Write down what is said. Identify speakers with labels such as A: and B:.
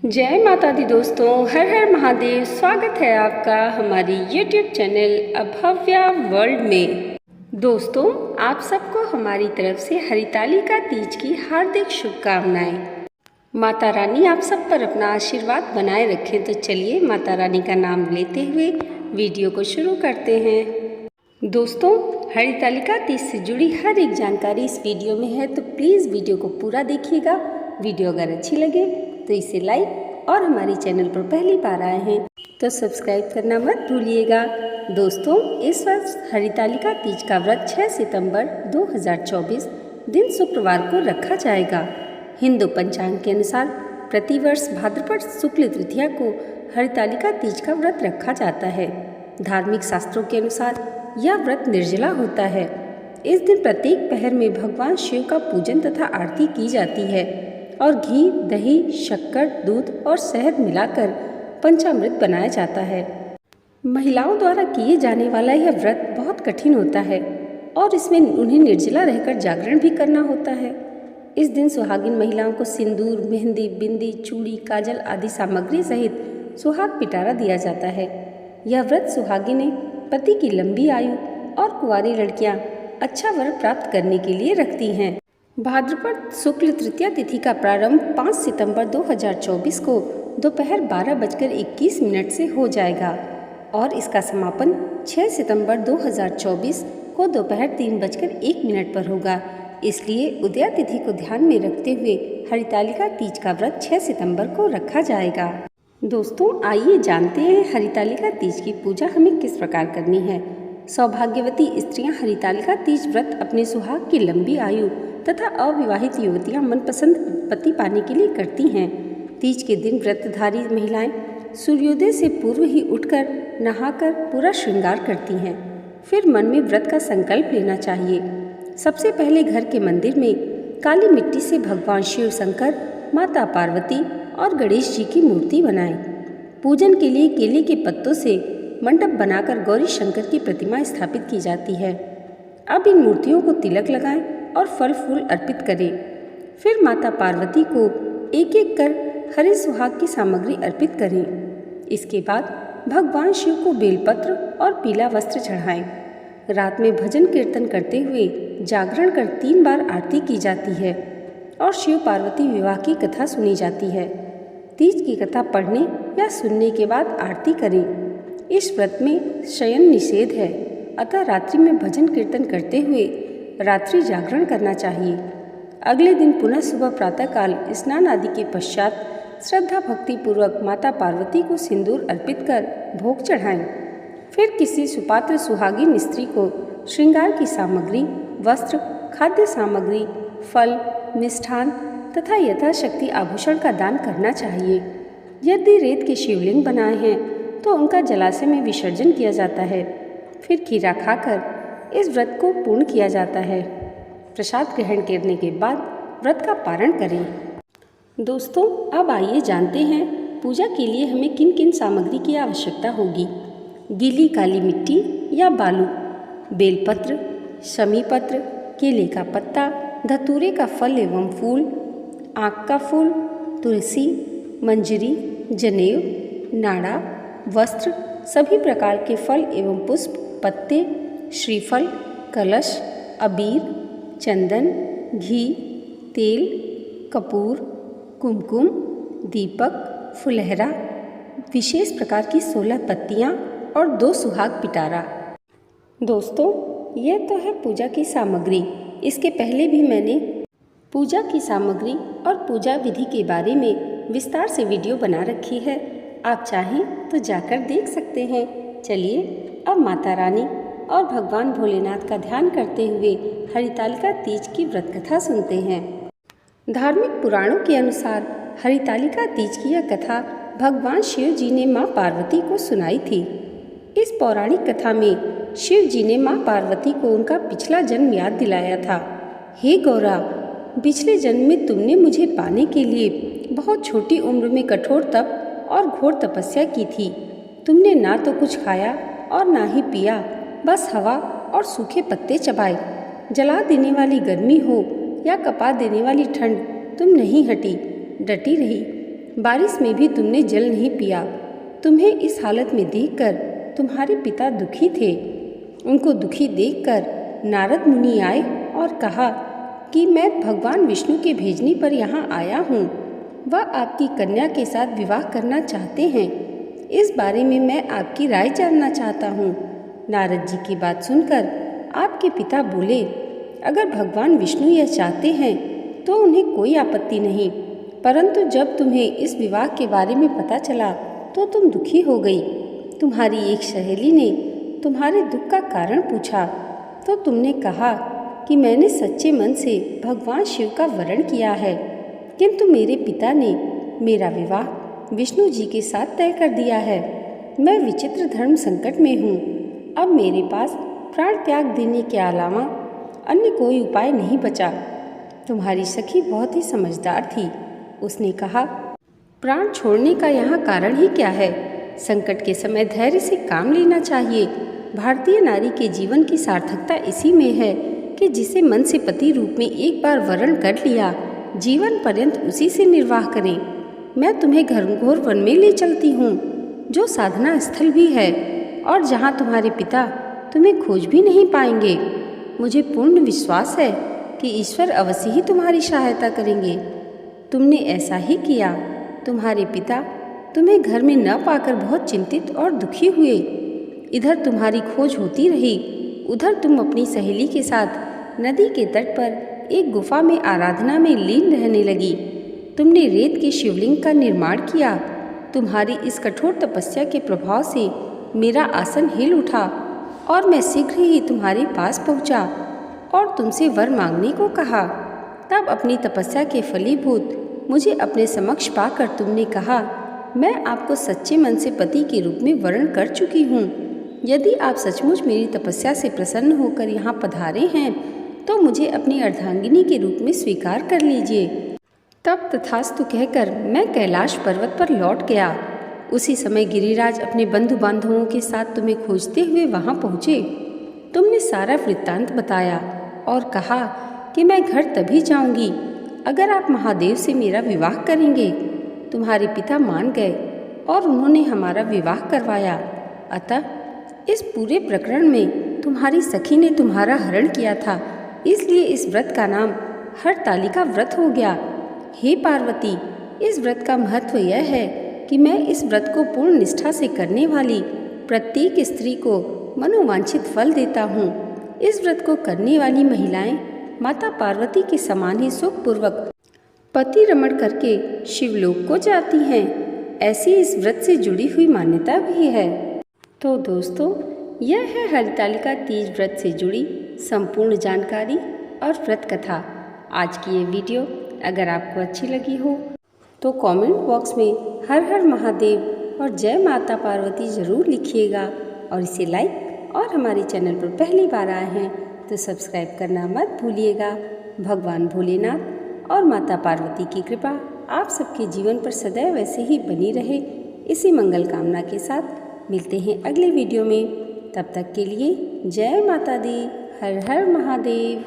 A: जय माता दी दोस्तों, हर हर महादेव। स्वागत है आपका हमारी YouTube चैनल अभव्या वर्ल्ड में। दोस्तों, आप सबको हमारी तरफ से हरितालिका तीज की हार्दिक शुभकामनाएं। माता रानी आप सब पर अपना आशीर्वाद बनाए रखें। तो चलिए माता रानी का नाम लेते हुए वीडियो को शुरू करते हैं। दोस्तों, हरितालिका तीज से जुड़ी हर एक जानकारी इस वीडियो में है, तो प्लीज़ वीडियो को पूरा देखिएगा। वीडियो अगर अच्छी लगे तो इसे लाइक और हमारे चैनल पर पहली बार आए हैं तो सब्सक्राइब करना मत भूलिएगा। दोस्तों, इस वर्ष हरितालिका तीज का व्रत 6 सितंबर 2024 दिन शुक्रवार को रखा जाएगा। हिंदू पंचांग के अनुसार प्रतिवर्ष भाद्रपद शुक्ल तृतीया को हरितालिका तीज का व्रत रखा जाता है। धार्मिक शास्त्रों के अनुसार यह व्रत निर्जला होता है। इस दिन प्रत्येक पहर में भगवान शिव का पूजन तथा आरती की जाती है और घी, दही, शक्कर, दूध और शहद मिलाकर पंचामृत बनाया जाता है। महिलाओं द्वारा किए जाने वाला यह व्रत बहुत कठिन होता है और इसमें उन्हें निर्जला रहकर जागरण भी करना होता है। इस दिन सुहागिन महिलाओं को सिंदूर, मेहंदी, बिंदी, चूड़ी, काजल आदि सामग्री सहित सुहाग पिटारा दिया जाता है। यह व्रत सुहागिनें पति की लंबी आयु और कुंवारी लड़कियां अच्छा वर प्राप्त करने के लिए रखती हैं। भाद्रपद शुक्ल तृतीया तिथि का प्रारंभ 5 सितंबर 2024 को दोपहर 12:21 से हो जाएगा और इसका समापन 6 सितंबर 2024 को दोपहर 3:01 पर होगा। इसलिए उदया तिथि को ध्यान में रखते हुए हरितालिका तीज का व्रत 6 सितंबर को रखा जाएगा। दोस्तों, आइए जानते हैं हरितालिका तीज की पूजा हमें किस प्रकार करनी है। सौभाग्यवती स्त्रियां हरितालिका तीज व्रत अपने सुहाग की लंबी आयु तथा अविवाहित युवतियां मनपसंद पति पाने के लिए करती हैं। तीज के दिन व्रतधारी महिलाएं सूर्योदय से पूर्व ही उठकर नहाकर पूरा श्रृंगार करती हैं। फिर मन में व्रत का संकल्प लेना चाहिए। सबसे पहले घर के मंदिर में काली मिट्टी से भगवान शिव शंकर, माता पार्वती और गणेश जी की मूर्ति बनाएं। पूजन के लिए केले के पत्तों से मंडप बनाकर गौरी शंकर की प्रतिमा स्थापित की जाती है। अब इन मूर्तियों को तिलक लगाएं और फल फूल अर्पित करें। फिर माता पार्वती को एक एक कर हरे सुहाग की सामग्री अर्पित करें। इसके बाद भगवान शिव को बेलपत्र और पीला वस्त्र चढ़ाएं। रात में भजन कीर्तन करते हुए जागरण कर 3 बार आरती की जाती है और शिव पार्वती विवाह की कथा सुनी जाती है। तीज की कथा पढ़ने या सुनने के बाद आरती करें। इस व्रत में शयन निषेध है, अतः रात्रि में भजन कीर्तन करते हुए रात्रि जागरण करना चाहिए। अगले दिन पुनः सुबह प्रातःकाल स्नान आदि के पश्चात श्रद्धा भक्ति पूर्वक माता पार्वती को सिंदूर अर्पित कर भोग चढ़ाएं। फिर किसी सुपात्र सुहागिन स्त्री को श्रृंगार की सामग्री, वस्त्र, खाद्य सामग्री, फल, मिष्ठान तथा यथाशक्ति आभूषण का दान करना चाहिए। यदि रेत के शिवलिंग बनाए हैं तो उनका जलाशय में विसर्जन किया जाता है। फिर खीरा खाकर इस व्रत को पूर्ण किया जाता है। प्रसाद ग्रहण करने के बाद व्रत का पारण करें। दोस्तों, अब आइए जानते हैं पूजा के लिए हमें किन किन सामग्री की आवश्यकता होगी। गीली काली मिट्टी या बालू, बेलपत्र, शमी पत्र, केले का पत्ता, धतूरे का फल एवं फूल, आक का फूल, तुलसी, मंजरी, जनेऊ, नाड़ा, वस्त्र, सभी प्रकार के फल एवं पुष्प, पत्ते, श्रीफल, कलश, अबीर, चंदन, घी, तेल, कपूर, कुमकुम, दीपक, फुलहरा, विशेष प्रकार की 16 पत्तियाँ और 2 सुहाग पिटारा। दोस्तों, यह तो है पूजा की सामग्री। इसके पहले भी मैंने पूजा की सामग्री और पूजा विधि के बारे में विस्तार से वीडियो बना रखी है। आप चाहें तो जाकर देख सकते हैं। चलिए अब माता रानी और भगवान भोलेनाथ का ध्यान करते हुए हरितालिका तीज की व्रत कथा सुनते हैं। धार्मिक पुराणों के अनुसार हरितालिका तीज की यह कथा भगवान शिव जी ने माँ पार्वती को सुनाई थी। इस पौराणिक कथा में शिव जी ने माँ पार्वती को उनका पिछला जन्म याद दिलाया था। हे गौरा, पिछले जन्म में तुमने मुझे पाने के लिए बहुत छोटी उम्र में कठोर तप और घोर तपस्या की थी। तुमने ना तो कुछ खाया और ना ही पिया, बस हवा और सूखे पत्ते चबाए। जला देने वाली गर्मी हो या कपा देने वाली ठंड, तुम नहीं हटी, डटी रही। बारिश में भी तुमने जल नहीं पिया। तुम्हें इस हालत में देखकर तुम्हारे पिता दुखी थे। उनको दुखी देखकर नारद मुनि आए और कहा कि मैं भगवान विष्णु के भेजने पर यहाँ आया हूँ। वह आपकी कन्या के साथ विवाह करना चाहते हैं। इस बारे में मैं आपकी राय जानना चाहता हूँ। नारद जी की बात सुनकर आपके पिता बोले, अगर भगवान विष्णु यह चाहते हैं तो उन्हें कोई आपत्ति नहीं, परंतु जब तुम्हें इस विवाह के बारे में पता चला तो तुम दुखी हो गई। तुम्हारी एक सहेली ने तुम्हारे दुख का कारण पूछा तो तुमने कहा कि मैंने सच्चे मन से भगवान शिव का वरण किया है, किंतु मेरे पिता ने मेरा विवाह विष्णु जी के साथ तय कर दिया है। मैं विचित्र धर्म संकट में हूँ। अब मेरे पास प्राण त्याग देने के अलावा अन्य कोई उपाय नहीं बचा। तुम्हारी सखी बहुत ही समझदार थी। उसने कहा, प्राण छोड़ने का यहाँ कारण ही क्या है? संकट के समय धैर्य से काम लेना चाहिए। भारतीय नारी के जीवन की सार्थकता इसी में है कि जिसे मन से पति रूप में एक बार वरण कर लिया, जीवन पर्यंत उसी से निर्वाह करें। मैं तुम्हें घनघोर वन में ले चलती हूँ, जो साधना स्थल भी है और जहाँ तुम्हारे पिता तुम्हें खोज भी नहीं पाएंगे। मुझे पूर्ण विश्वास है कि ईश्वर अवश्य ही तुम्हारी सहायता करेंगे। तुमने ऐसा ही किया। तुम्हारे पिता तुम्हें घर में न पाकर बहुत चिंतित और दुखी हुए। इधर तुम्हारी खोज होती रही, उधर तुम अपनी सहेली के साथ नदी के तट पर एक गुफा में आराधना में लीन रहने लगी। तुमने रेत के शिवलिंग का निर्माण किया। तुम्हारी इस कठोर तपस्या के प्रभाव से मेरा आसन हिल उठा और मैं शीघ्र ही तुम्हारे पास पहुंचा और तुमसे वर मांगने को कहा। तब अपनी तपस्या के फलीभूत मुझे अपने समक्ष पाकर तुमने कहा, मैं आपको सच्चे मन से पति के रूप में वरण कर चुकी हूँ। यदि आप सचमुच मेरी तपस्या से प्रसन्न होकर यहाँ पधारे हैं तो मुझे अपनी अर्धांगिनी के रूप में स्वीकार कर लीजिए। तब तथास्तु कहकर मैं कैलाश पर्वत पर लौट गया। उसी समय गिरिराज अपने बंधु बांधवों के साथ तुम्हें खोजते हुए वहाँ पहुँचे। तुमने सारा वृत्तांत बताया और कहा कि मैं घर तभी जाऊंगी अगर आप महादेव से मेरा विवाह करेंगे। तुम्हारे पिता मान गए और उन्होंने हमारा विवाह करवाया। अतः इस पूरे प्रकरण में तुम्हारी सखी ने तुम्हारा हरण किया था, इसलिए इस व्रत का नाम हरतालिका व्रत हो गया। हे पार्वती, इस व्रत का महत्व यह है कि मैं इस व्रत को पूर्ण निष्ठा से करने वाली प्रत्येक स्त्री को मनोवांछित फल देता हूँ। इस व्रत को करने वाली महिलाएं माता पार्वती के समान ही सुखपूर्वक पति रमण करके शिवलोक को जाती हैं। ऐसी इस व्रत से जुड़ी हुई मान्यता भी है। तो दोस्तों, यह है हरतालिका तीज व्रत से जुड़ी संपूर्ण जानकारी और व्रत कथा। आज की ये वीडियो अगर आपको अच्छी लगी हो तो कमेंट बॉक्स में हर हर महादेव और जय माता पार्वती ज़रूर लिखिएगा और इसे लाइक और हमारे चैनल पर पहली बार आए हैं तो सब्सक्राइब करना मत भूलिएगा। भगवान भोलेनाथ और माता पार्वती की कृपा आप सबके जीवन पर सदैव ऐसे ही बनी रहे, इसी मंगल कामना के साथ मिलते हैं अगले वीडियो में। तब तक के लिए जय माता दी, हर हर महादेव।